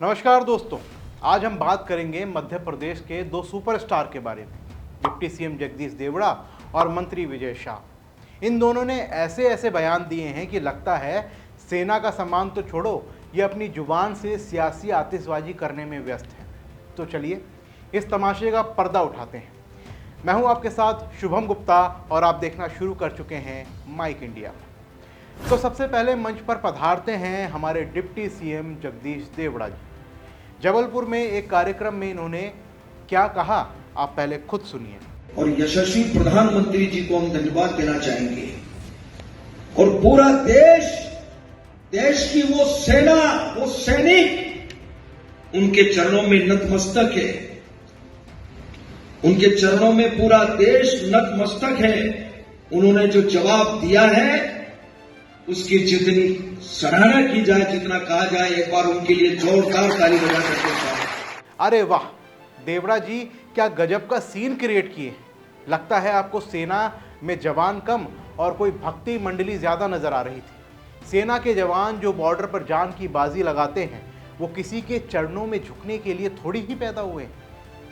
नमस्कार दोस्तों, आज हम बात करेंगे मध्य प्रदेश के दो सुपरस्टार के बारे में, डिप्टी सीएम जगदीश देवड़ा और मंत्री विजय शाह। इन दोनों ने ऐसे ऐसे बयान दिए हैं कि लगता है सेना का सम्मान तो छोड़ो, ये अपनी जुबान से सियासी आतिशबाजी करने में व्यस्त है। तो चलिए इस तमाशे का पर्दा उठाते हैं। मैं हूं आपके साथ शुभम गुप्ता और आप देखना शुरू कर चुके हैं माइक इंडिया। तो सबसे पहले मंच पर पधारते हैं हमारे डिप्टी सीएम जगदीश देवड़ा जी। जबलपुर में एक कार्यक्रम में इन्होंने क्या कहा, आप पहले खुद सुनिए। और यशस्वी प्रधानमंत्री जी को हम धन्यवाद देना चाहेंगे और पूरा देश की वो सेना, वो सैनिक उनके चरणों में नतमस्तक है। उनके चरणों में पूरा देश नतमस्तक है। उन्होंने जो जवाब दिया है उसकी जितनी सराहना की जाए, जितना कहा जाए, एक बार उनके लिए जोरदार ताली बजा सकते हैं। अरे वाह, देवड़ा जी क्या गजब का सीन क्रिएट किए। लगता है आपको सेना में जवान कम और कोई भक्ति मंडली ज्यादा नजर आ रही थी। सेना के जवान जो बॉर्डर पर जान की बाजी लगाते हैं वो किसी के चरणों में झुकने के लिए थोड़ी ही पैदा हुए हैं,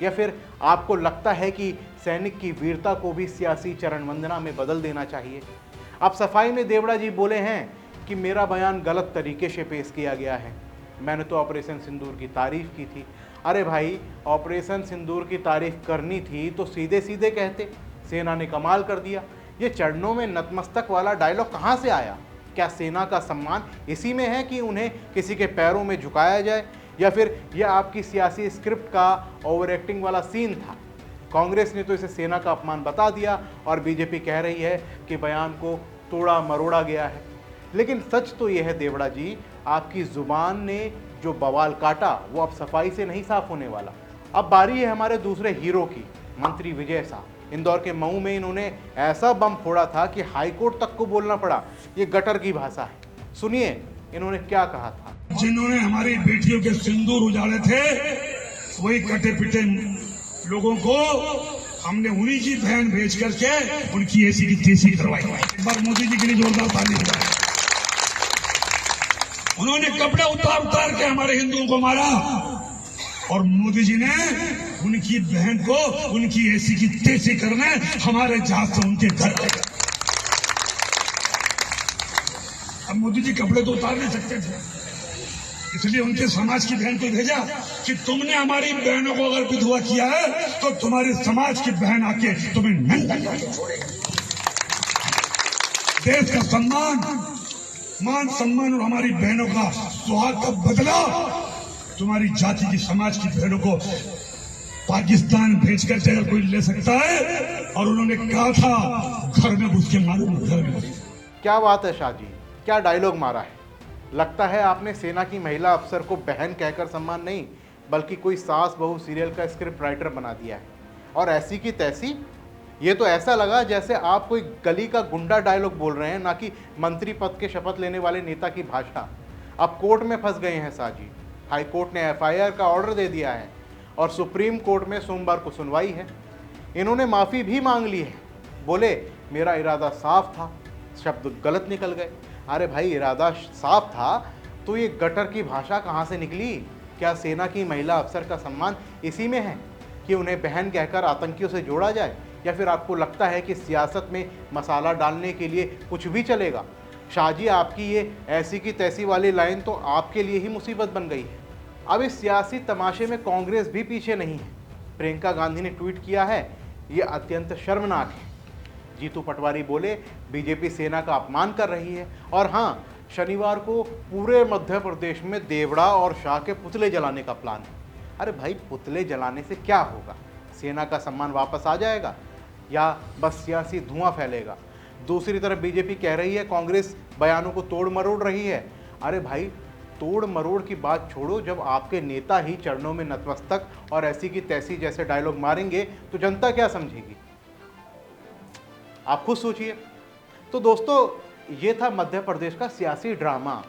या फिर आपको लगता है कि सैनिक की वीरता को भी सियासी चरण वंदना में बदल देना चाहिए। अब सफाई में देवड़ा जी बोले हैं कि मेरा बयान गलत तरीके से पेश किया गया है, मैंने तो ऑपरेशन सिंदूर की तारीफ की थी। अरे भाई, ऑपरेशन सिंदूर की तारीफ करनी थी तो सीधे सीधे कहते, सेना ने कमाल कर दिया। ये चरणों में नतमस्तक वाला डायलॉग कहाँ से आया? क्या सेना का सम्मान इसी में है कि उन्हें किसी के पैरों में झुकाया जाए, या फिर यह आपकी सियासी स्क्रिप्ट का ओवर एक्टिंग वाला सीन था? कांग्रेस ने तो इसे सेना का अपमान बता दिया और बीजेपी कह रही है कि बयान को तोड़ा मरोड़ा गया है। लेकिन सच तो यह है देवड़ा जी, आपकी जुबान ने जो बवाल काटा वो अब सफाई से नहीं साफ होने वाला। अब बारी है हमारे दूसरे हीरो की, मंत्री विजय शाह। इंदौर के मऊ में इन्होंने ऐसा बम फोड़ा था कि हाईकोर्ट तक को बोलना पड़ा। ये गटर की भाषा है, सुनिए इन्होंने क्या कहा था। जिन्होंने हमारी बेटियों के सिंदूर उजाड़े थे, वही कटे पिटे लोगों को हमने उन्हीं की बहन भेज करके उनकी ऐसी की तैसी करवाई। एक बार मोदी जी के लिए जोरदार ताली बजाएं। उन्होंने कपड़े उतार उतार के हमारे हिंदुओं को मारा और मोदी जी ने उनकी बहन को उनकी ऐसी की तैसी करने हमारे जहाज से उनके घर ले गए। अब मोदी जी कपड़े तो उतार नहीं सकते थे, इसलिए उनके समाज की बहन को भेजा कि तुमने हमारी बहनों को अगर विधवा किया है तो तुम्हारे समाज की बहन आके तुम्हें नंगा करके छोड़ेगी। देश का सम्मान, मान सम्मान और हमारी बहनों का सुहाग का बदला तुम्हारी जाति की समाज की बहनों को पाकिस्तान भेज कर अगर कोई ले सकता है, और उन्होंने कहा था घर में घुस के मालूम, घर में घुस। क्या बात है शाह जी, क्या डायलॉग मारा है। लगता है आपने सेना की महिला अफसर को बहन कहकर सम्मान नहीं बल्कि कोई सास बहू सीरियल का स्क्रिप्ट राइटर बना दिया है। और ऐसी की तैसी, ये तो ऐसा लगा जैसे आप कोई गली का गुंडा डायलॉग बोल रहे हैं, ना कि मंत्री पद के शपथ लेने वाले नेता की भाषा। अब कोर्ट में फंस गए हैं शाह जी। हाई कोर्ट ने एफआईआर का ऑर्डर दे दिया है और सुप्रीम कोर्ट में सोमवार को सुनवाई है। इन्होंने माफ़ी भी मांग ली है, बोले मेरा इरादा साफ था, शब्द गलत निकल गए। अरे भाई, इरादा साफ था तो ये गटर की भाषा कहाँ से निकली? क्या सेना की महिला अफसर का सम्मान इसी में है कि उन्हें बहन कहकर आतंकियों से जोड़ा जाए, या फिर आपको लगता है कि सियासत में मसाला डालने के लिए कुछ भी चलेगा? शाहजी, आपकी ये ऐसी की तैसी वाली लाइन तो आपके लिए ही मुसीबत बन गई है। अब इस सियासी तमाशे में कांग्रेस भी पीछे नहीं है। प्रियंका गांधी ने ट्वीट किया है, ये अत्यंत शर्मनाक है। जीतू पटवारी बोले बीजेपी सेना का अपमान कर रही है। और हाँ, शनिवार को पूरे मध्य प्रदेश में देवड़ा और शाह के पुतले जलाने का प्लान है। अरे भाई, पुतले जलाने से क्या होगा? सेना का सम्मान वापस आ जाएगा या बस सियासी धुआं फैलेगा? दूसरी तरफ बीजेपी कह रही है कांग्रेस बयानों को तोड़ मरोड़ रही है। अरे भाई, तोड़ मरोड़ की बात छोड़ो, जब आपके नेता ही चरणों में नतमस्तक और ऐसी की तैसी जैसे डायलॉग मारेंगे तो जनता क्या समझेगी? आप खुद सोचिए। तो दोस्तों, ये था मध्य प्रदेश का सियासी ड्रामा।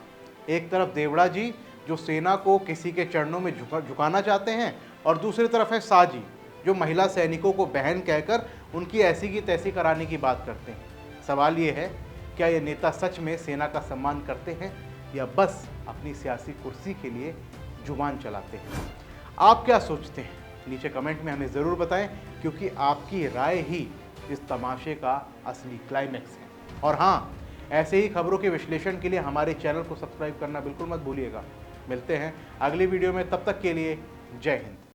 एक तरफ देवड़ा जी जो सेना को किसी के चरणों में झुकाना चाहते हैं, और दूसरी तरफ है शाह जी जो महिला सैनिकों को बहन कहकर उनकी ऐसी की तैसी कराने की बात करते हैं। सवाल ये है, क्या ये नेता सच में सेना का सम्मान करते हैं या बस अपनी सियासी कुर्सी के लिए जुबान चलाते हैं। आप क्या सोचते हैं नीचे कमेंट में हमें ज़रूर बताएं, क्योंकि आपकी राय ही इस तमाशे का असली क्लाइमैक्स है। और हाँ, ऐसे ही खबरों के विश्लेषण के लिए हमारे चैनल को सब्सक्राइब करना बिल्कुल मत भूलिएगा। मिलते हैं अगली वीडियो में, तब तक के लिए जय हिंद।